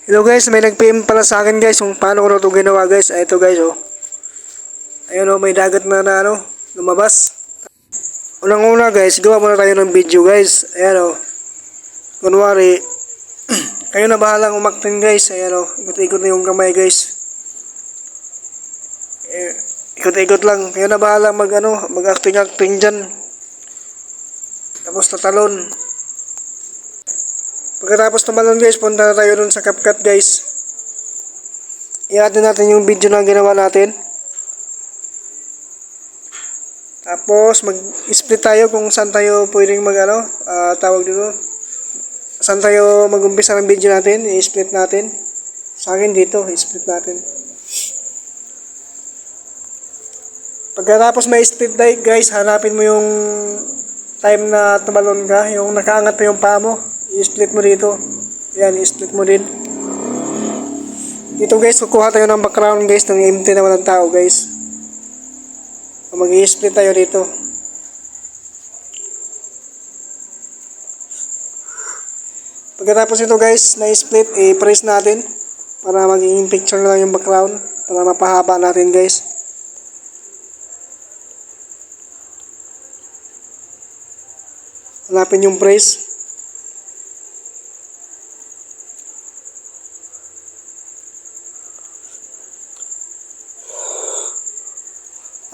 Hello guys, may nag-PM pala sa akin guys kung paano ko na ito ginawa guys. Ito guys oh. Ayun oh, may dagat na ano, lumabas. Unang-una guys, gawa muna tayo ng video guys. Ayan oh. Kunwari, kayo na bahalang umaktin guys. Ayan oh, ikot-ikot na yung kamay guys. Ikot-ikot lang. Kayo na bahalang mag-acting-acting dyan. Tapos tatalon. Pagkatapos tumalon guys, punta na tayo dun sa CapCut guys. I-add natin yung video na ginawa natin. Tapos mag-split tayo kung saan tayo pwedeng tawag dito. Saan tayo mag-umpisa ng video natin, i-split natin. Sa akin dito, i-split natin. Pagkatapos may split tayo guys, hanapin mo yung time na tumalon ka, yung nakaangat pa yung paa mo. I-split mo dito. Yan, i-split mo din. Dito guys, kukuha tayo ng background guys, ng empty na walang tao guys. Mag-i-split tayo dito. Pagkatapos ito guys, na-split, i-press natin para magiging picture na lang yung background para mapahaba natin guys. Hanapin yung press.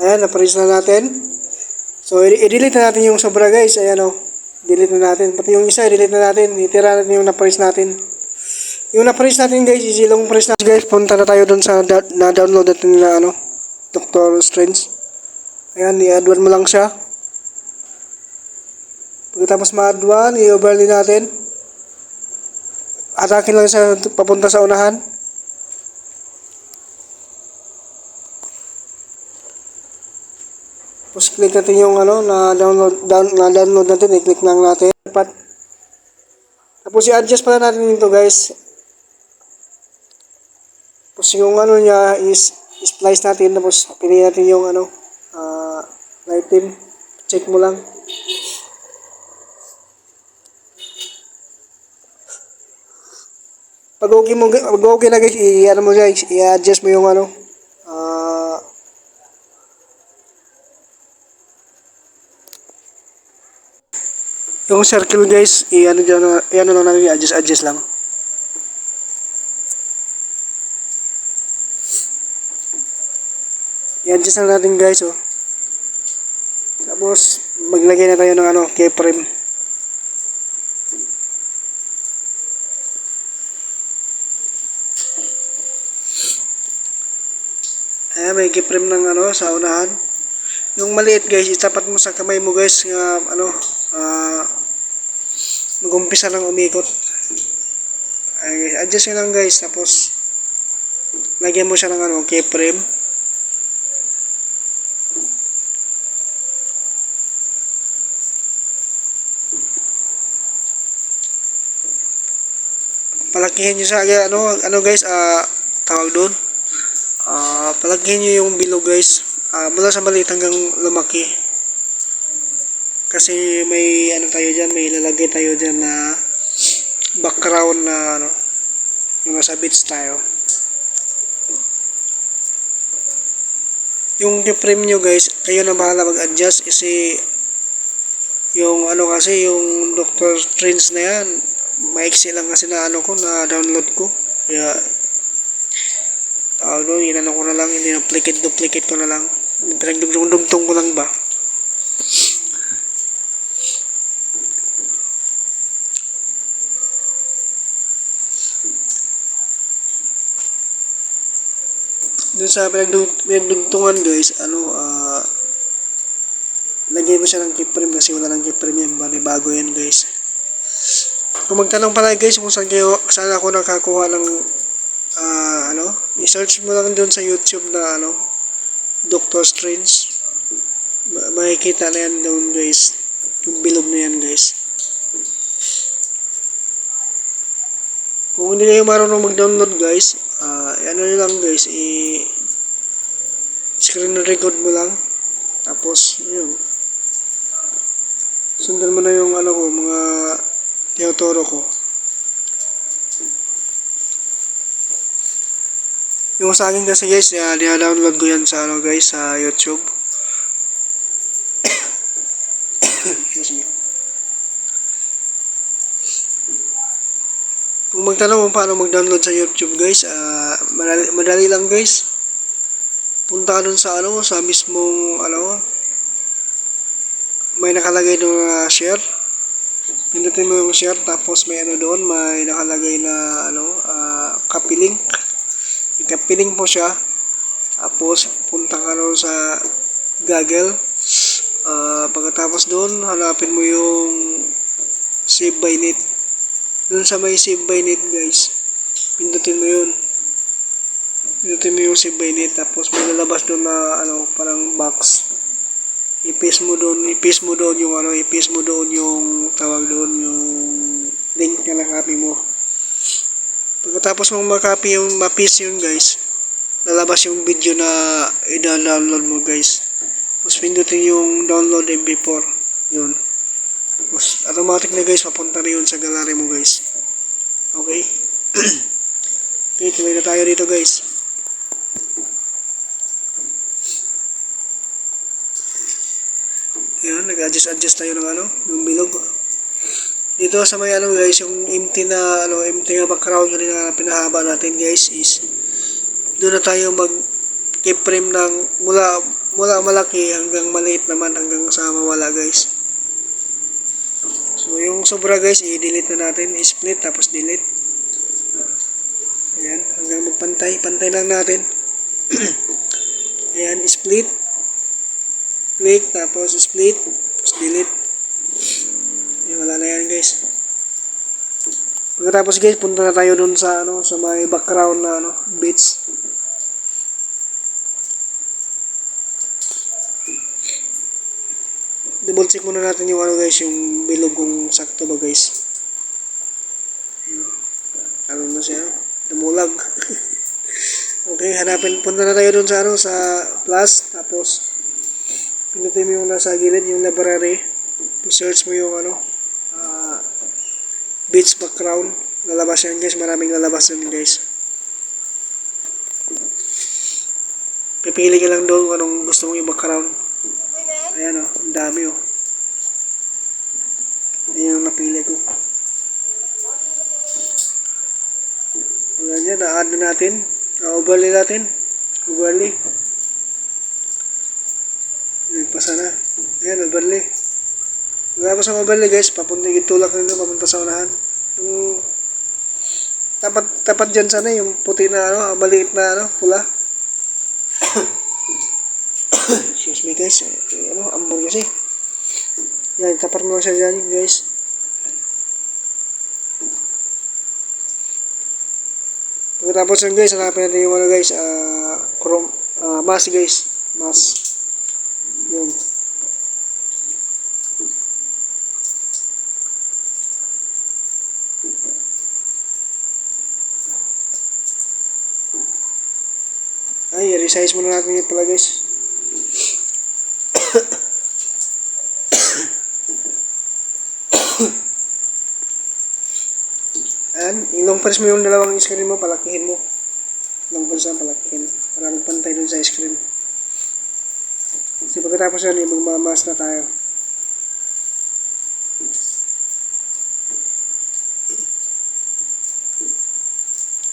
Ayan, na-press na natin. So, i-delete na natin yung sobra guys. Ayan o. Delete na natin. Pati yung isa, i-delete na natin. Itira natin yung na-press natin. Yung na-press natin guys, isilong press natin guys. Punta na tayo dun sa na-download natin na Doctor Strange. Ayan, i-add one mo lang siya. Pagkatapos ma-add one, i-overlay natin. Atakin lang siya papunta sa unahan. Tapos click natin yung na-download natin, i-click lang natin. Tapos i-adjust pala natin ito guys. Tapos yung niya is splice natin, tapos piliin natin yung item. Check mo lang. Pag okay na guys, i-adjust mo yung yung circle guys, i-ano lang natin, i-adjust lang. I-adjust lang natin guys oh. Tapos maglagay na tayo ng keyframe. Ayan, may keyframe ng sa unahan. Yung maliit guys, itapat mo sa kamay mo guys nga mag-umpisa lang umikot. Ay, adjust nyo lang guys, tapos lagyan mo siya ng keyframe. Palakihin nyo siya guys, tawag doon. Palakihin nyo yung bilog guys, mula sa maliit hanggang lumaki. Kasi may tayo dyan, may ilalagay tayo dyan na background na yung nasa beach tayo. Yung keyframe nyo guys, kayo na bahala mag-adjust kasi yung kasi yung Doctor Strange na yan, maiksi lang kasi na na download ko. Kaya ko na lang, hindi duplicate ko na lang. Pinagdugtong ko lang ba. Dun sa pinagdugtungan guys, lagay mo siya ng keyframe kasi wala ng keyframe yan, bago yan guys. Kung magtanong pala guys kung saan ako nakakuha ng i-search mo lang dun sa YouTube na Doctor Strange. Makikita na yan doon guys, yung bilog na yan guys. Kung hindi kayo marunong mag-download guys, lang guys, screen record mo lang. Tapos yun, sundan mo na yung mga tinuturo ko. Yung sa akin kasi guys, download ko yan sa ano guys, sa YouTube. Excuse me. Kung magtanong kung paano mag-download sa YouTube guys, madali lang guys. Punta ka dun sa ano, sa mismong ano, may nakalagay doon na share. Pindutin mo yung share, tapos may ano doon, may nakalagay na ano, copy link. I-copy link mo siya. Tapos punta ka doon sa Google. Pagkatapos doon, hanapin mo yung save by net. Doon sa may save by net guys, pindutin mo yun. Pindutin mo yung save by net, tapos may lalabas doon na ano, parang box. I-paste mo doon yung ano, i-paste mo doon yung tawag doon, yung link na nakopy mo. Pagkatapos mong ma-copy yung ma-paste yun guys, lalabas yung video na i-download mo guys. Tapos pindutin yung download MP4. Yun. Tapos automatic na guys, mapunta na yun sa gallery mo guys. Okay? Okay, tuloy na tayo dito guys. Ayan, nag-adjust tayo ng ano, yung bilog. Dito sa may ano guys, yung empty na background na pinahaba natin guys is doon na tayo mag-keyframe ng mula malaki hanggang maliit naman hanggang sa mawala guys. So yung sobra guys, i-delete na natin, i-split tapos delete. Ayan, hanggang magpantay, pantay lang natin. Ayan, split. Click, tapos split, tapos delete. Ayan, wala na yan guys. Pagkatapos guys, punta na tayo dun sa ano, sa may background na ano, bits. Double check muna natin yung ano guys, yung bilog kung sakto ba guys. Ano na siya, dumulag. Okay, hanapin, punta na tayo dun sa ano, sa plus, tapos pinutin mo yung nasa gilid, yung library. Search mo yung ano, beach background. Lalabas yan guys, maraming lalabas yan guys. Pipili ka lang doon kung anong gusto mong yung background. Ayan o, ang dami o. Ayan yung napili ko. Ganyan, na-add na natin. Overlay natin. Overlay. Nagpasa na. Ayan, overlay. Tapos ang overlay guys, papunta yung tulak nito, papunta sa unahan. Yung tapat dyan sana, yung puti na ano, maliit na ano, pula. Excuse me guys, ano, ambon kasi. Yan, tapat mo lang siya dyan guys. Pagkatapos yun guys, hanapin natin yung ano guys, mask guys, mask. Yun. Ay, resize muna natin yun pala guys. Ayan, ilong press mo yung dalawang screen mo, palakihin mo. Ilong press na palakihin, para magpantay dun sa screen. Kasi pagkatapos yan, magmamas na tayo.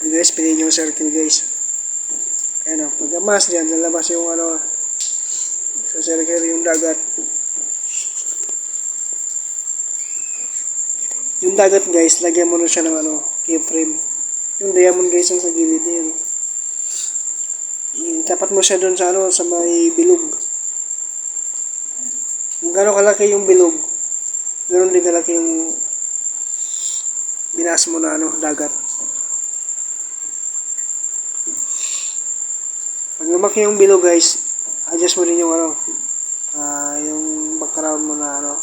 And guys, piliin yung circle guys. Ayan o, pagkamas dyan, lalabas yung ano, sa circle yung dagat. Yung dagat guys, lagyan mo na siya ng ano, keyframe. Yung diamond guys yung sa gilid yun. Tapat mo siya dun sa ano, sa may bilog. Kung gano'n kalaki yung bilog, gano'n din kalaki yung binas mo na ano, dagat. Pag lumaki yung bilog guys, adjust mo din yung ano, yung background mo na ano.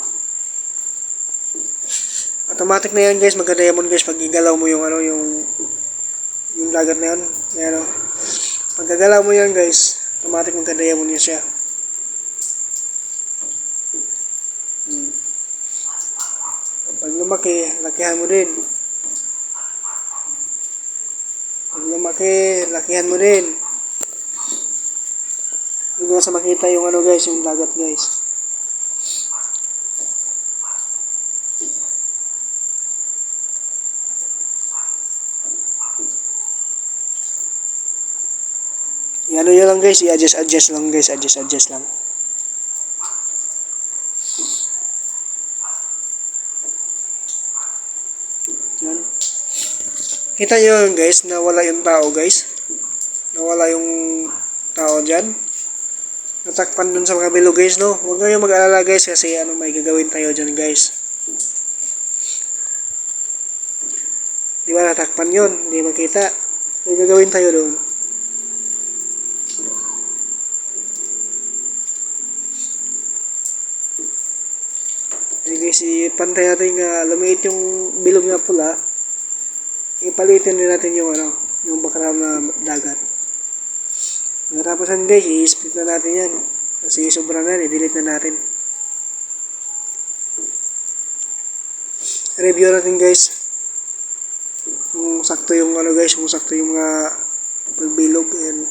Automatic na yan guys, magka-diamond guys pag igalaw mo yung ano, yung dagat na yan. Ayan o. Pag gagalaw mo yan guys, automatic magka-diamond yan siya. Pag lumaki, lakihan mo din. Pag lumaki, lakihan mo din. hanggang sa makita yung ano guys, yung dagat guys. Ano yun lang guys, i-adjust lang guys, adjust lang. Yan. Kita nyo yun guys, nawala yung tao guys. Nawala yung tao dyan. Natakpan dun sa mga bilog guys, no? Huwag kayong mag-alala guys kasi ano may gagawin tayo dyan guys. Di ba natakpan yun? Hindi makita. May gagawin tayo doon. Ay guys, ipantay natin nga lumiit yung bilog na pula. Ipalitin din natin yung ano, yung background na dagat. Matapos yan guys, i-split na natin yan. Kasi sobra na yan, i-delete na natin. Review natin guys. Kung sakto yung ano guys, kung sakto yung mga pagbilog. Ayan.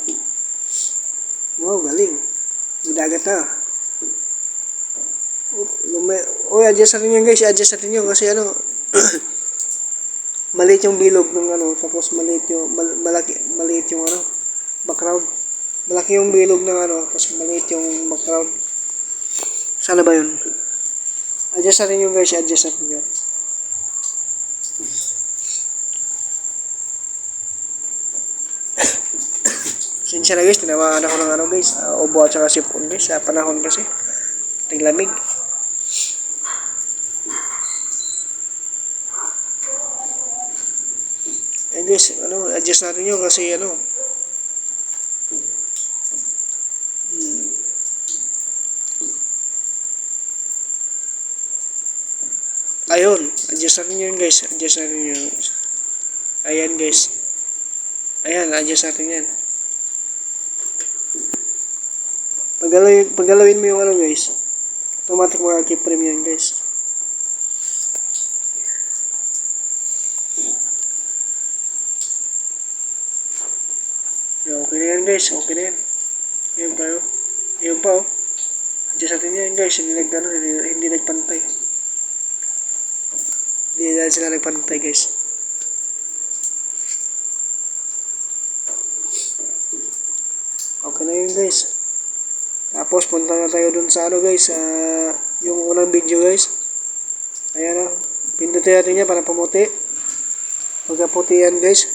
Wow, galing. May dagat na. Adjust natin yan guys, adjust natin yun kasi ano, maliit yung bilog ng ano, tapos maliit yung, maliit yung ano, background. Malaki yung bilog ng ano, tapos maliit yung background. Sana ba yun? Adjust natin yung guys, adjust natin yun. Sinsya na guys, tinamaan ako ng ano guys, ubo at saka sipon guys, sa panahon kasi. Tinglamig. Eh guys, ano, adjust natin yun kasi ano, ayun, adjust natin yun guys, adjust natin yun. Ayan guys. Ayan, adjust natin yan. Paggalawin mo yung ano guys, automatic mag-keyframe yan guys. Okay na yan guys, okay na yan. Ayan tayo. Ayan pa oh. Adjust natin yan guys, hindi nagpantay. Hindi na sila nagpantay guys. Okay na yun guys. Tapos punta na tayo dun sa ano guys, yung unang video guys. Ayan o. Pindutin natin yan para pamuti. Pagkaputi yan guys,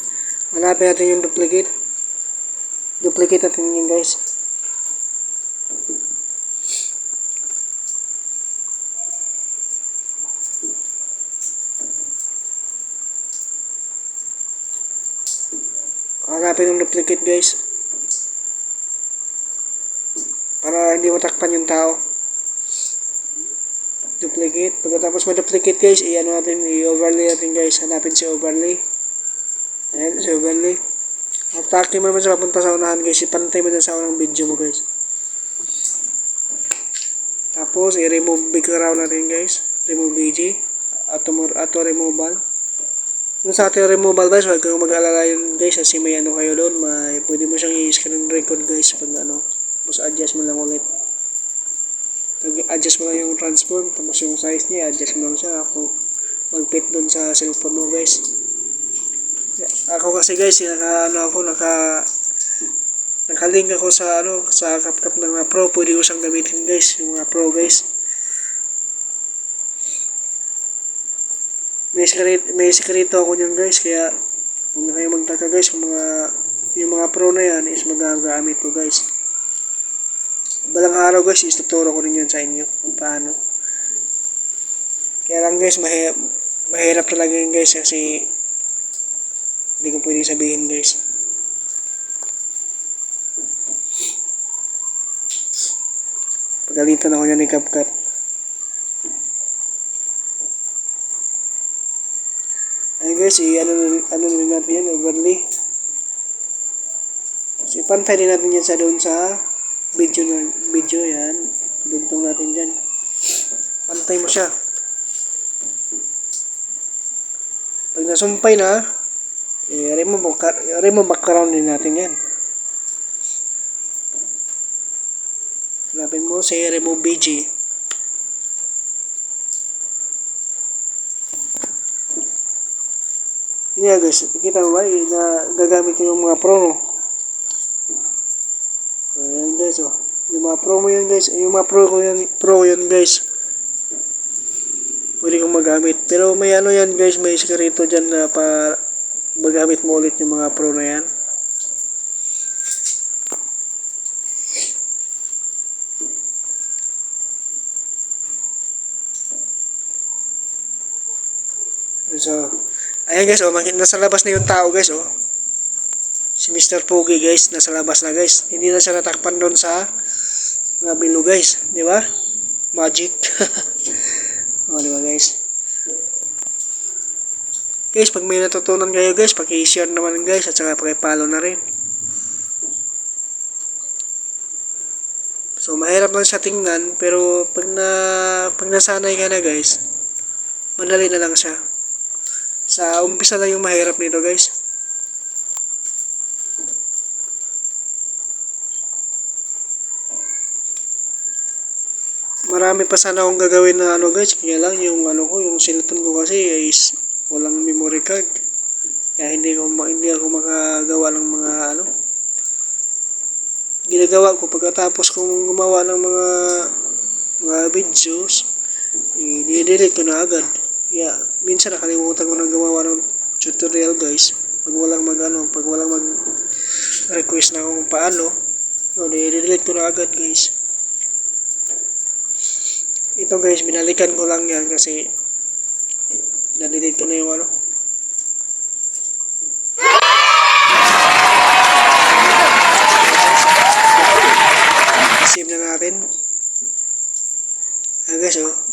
hanapin natin yung duplicate. Duplicate natin yan guys. Hanapin yung duplicate guys. Para hindi matakpan yung tao. Duplicate. Pagkatapos ma-duplicate guys, i-ano natin, i-overlay natin guys. Hanapin si overlay. Ayan, si overlay. Atake mo naman sa papunta sa unahan guys. Ipantay mo na sa unang video mo guys. Tapos, i-remove background natin guys. Remove BG. Auto removal. Yung sa ating removal guys, huwag kang mag-alala yun guys. Kasi may ano kayo doon. Pwede mo siyang i-screen record guys. Pag ano. Tapos adjust mo lang ulit. Adjust mo lang yung transform. Tapos yung size niya, adjust mo lang siya. Kung mag-fit doon sa cellphone mo guys. Ako kasi guys, naka-link ako sa ano, sa CapCut ng mga pro. Pwede ko siyang gamitin guys, yung mga pro guys. May sekreto ako niyan guys, kaya kung na kayo magtaka guys, yung mga pro na yan is magagamit ko guys. Balang araw guys, istuturo ko rin yan sa inyo kung paano. Kaya lang guys, mahirap talaga yun guys kasi hindi ko pwedeng sabihin guys. Pagalitan ako niya ni CapCut. Ayun guys, ano rin natin yan, overlay. So, ipantay din natin yan sa doon sa video yan. Dugtong natin dyan. Pantay mo siya. Pag nasumpay na, remove background din natin yan. Hanapin mo si remove BG. Yun nga guys, kita mo ba na gagamit ko yung mga pro, no? So, ayan guys, oh. Yung mga pro mo yun guys, yung mga pro yun guys. Pwede kong magamit. Pero may ano yan guys, may sekreto dyan na pa magamit mo ulit yung mga pro na yan. So, ayan guys, oh, nasa labas na yung tao guys, oh. Si Mr. Pogi guys, nasa labas na guys. Hindi na siya natakpan doon sa bilo guys, di ba? Magic. Oh, di ba guys? Guys, pag may natutunan kayo guys, paki-share naman guys at saka paki-follow na rin. So, mahirap lang siya tingnan, pero pag nasanay ka na guys, madali na lang siya. Sa umpisa lang yung mahirap nito guys. Marami pa sana akong gagawin na ano guys, kaya lang yung ano ko, yung cellphone ko kasi is walang memory card. Kaya hindi ako makagawa ng mga ano. Ginagawa ko pagkatapos kong gumawa ng mga videos, i-delete ko na agad. Yeah, minsan nakalimutan ko nang gumawa ng tutorial guys. Pag walang mag request na kung paano, no, i-delete ko na agad guys. Ito guys, binalikan ko lang yan kasi na-delete ko na yung ano. Save na natin. Guys, oh.